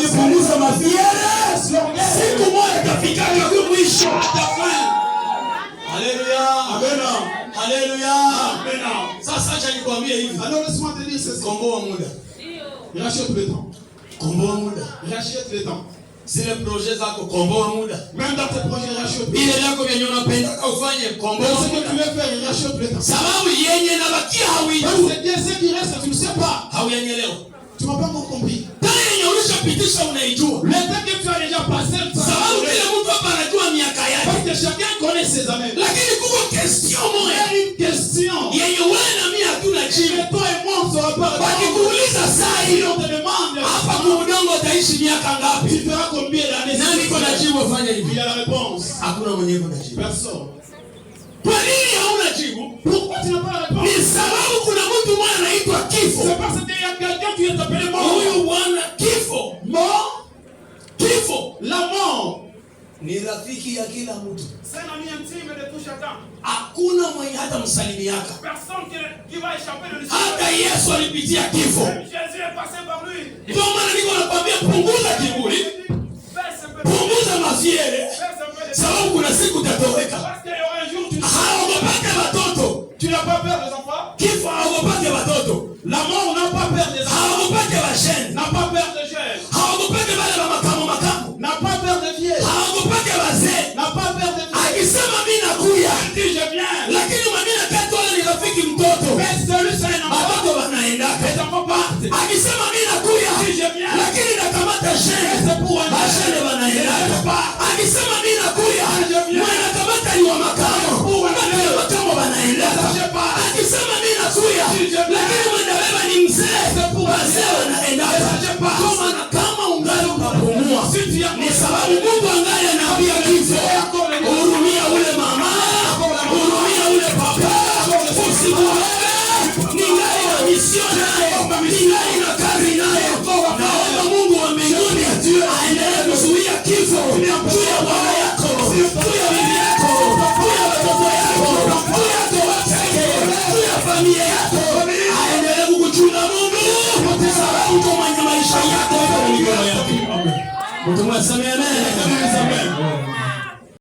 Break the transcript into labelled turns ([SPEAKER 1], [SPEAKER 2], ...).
[SPEAKER 1] punguza mafiere. Siku moja itafika kwa mwisho.
[SPEAKER 2] Alléluia.
[SPEAKER 1] Amen.
[SPEAKER 2] Alléluia.
[SPEAKER 1] Amen.
[SPEAKER 2] Sasa acha nikwambie hivi.
[SPEAKER 1] Alors laisse-moi te dire ceci.
[SPEAKER 2] Komboa muda.
[SPEAKER 1] Rachète le temps.
[SPEAKER 2] Komboa muda.
[SPEAKER 1] Rachète le temps.
[SPEAKER 2] Zile projet zako komboa muda.
[SPEAKER 1] Même dans tes projets, rachète le temps.
[SPEAKER 2] Ile yako yenye unapenda ufanye komboa.
[SPEAKER 1] Ce que tu veux faire, rachète le temps.
[SPEAKER 2] Sababu yenye nabakia hauijui.
[SPEAKER 1] C'est bien ce qui reste, tu ne sais pas.
[SPEAKER 2] Hauyanielewa.
[SPEAKER 1] Tu m'as pas encore compris.
[SPEAKER 2] Tani yenye ulishapitisha unaijua.
[SPEAKER 1] Le temps que tu as déjà passé,
[SPEAKER 2] sababu kila mtu hapa anajua miaka yake.
[SPEAKER 1] Parce que chacun connaît ses années.
[SPEAKER 2] Lakini kuko question moja.
[SPEAKER 1] Il y a une question.
[SPEAKER 2] Yenye wewe na mimi hatuna jibu.
[SPEAKER 1] Et toi et moi on saura pas.
[SPEAKER 2] Wakikuuliza saa hiyo
[SPEAKER 1] On te demande.
[SPEAKER 2] hapa kwa udongo utaishi miaka ngapi?
[SPEAKER 1] Tu feras combien d'années?
[SPEAKER 2] Nani kuna jibu fanya hivi?
[SPEAKER 1] Il y a la réponse.
[SPEAKER 2] Hakuna mwenye kuna jibu.
[SPEAKER 1] Personne.
[SPEAKER 2] Kwa nini hauna jibu?
[SPEAKER 1] Pourquoi tu n'as pas la réponse?
[SPEAKER 2] Ni sababu kuna mtu mmoja anaitwa kifo.
[SPEAKER 1] C'est parce qu'il y a quelqu'un qui est appelé mort.
[SPEAKER 2] Huyu bwana kifo.
[SPEAKER 1] Mort.
[SPEAKER 2] Kifo.
[SPEAKER 1] La mort.
[SPEAKER 2] Ni rafiki ya kila mtu.
[SPEAKER 1] C'est un ami intime de tout chacun.
[SPEAKER 2] Hakuna mwenye hata msalimiaka.
[SPEAKER 1] Personne qui va échapper de l'histoire.
[SPEAKER 2] Hata Yesu alipitia kifo.
[SPEAKER 1] Même Jésus est passé par lui.
[SPEAKER 2] Ndio maana niko nakwambia punguza kiburi. Punguza mafiere. Sababu kuna siku utatoweka.
[SPEAKER 1] Parce qu'il y aura un jour tu
[SPEAKER 2] haogopake watoto.
[SPEAKER 1] Tu n'as pas peur des enfants?
[SPEAKER 2] Kifo haogopake watoto.
[SPEAKER 1] La mort n'a pas peur des enfants.
[SPEAKER 2] Haogopake washeni.
[SPEAKER 1] N'a pas peur des jeunes.
[SPEAKER 2] Haogopake wale wa makamu.
[SPEAKER 1] N'a pas peur des vieux.
[SPEAKER 2] Haogopake wazee.
[SPEAKER 1] N'a pas peur des vieux.
[SPEAKER 2] Akisema mimi nakuya.
[SPEAKER 1] Dis je viens.
[SPEAKER 2] Lakini mwingine kati wale ni rafiki mtoto.
[SPEAKER 1] Mais celui c'est un enfant.
[SPEAKER 2] Watoto wanaenda.
[SPEAKER 1] Les enfants partent.
[SPEAKER 2] Akisema mimi nakuya.
[SPEAKER 1] Dis je viens.
[SPEAKER 2] Lakini nakamata shene.
[SPEAKER 1] C'est pour un
[SPEAKER 2] shene wanaenda. Akisema mimi nakuya. Mwana nakamata ni wa makamu. Wale wa makamu wanaenda. Akisema mimi nakuya. Lakini mwenda beba ni mzee. Wazee wanaenda. Kama ungali unapumua. Ni sababu Mungu angali anaambia kifo. Hurumia ule mama. Hurumia ule papa. Usimuoe. Ningali na mission naye. Ningali na kazi naye. Naomba Mungu wa mbinguni aendelee kuzuia kifo. Juu ya bwana yako. Juu ya bibi yako. Juu ya watoto yako. Juu ya toa chake. Juu ya familia yako. Aendelee kukuchunga Mungu. Sababu kwa mwenye maisha yako. Mtu mwasame amen.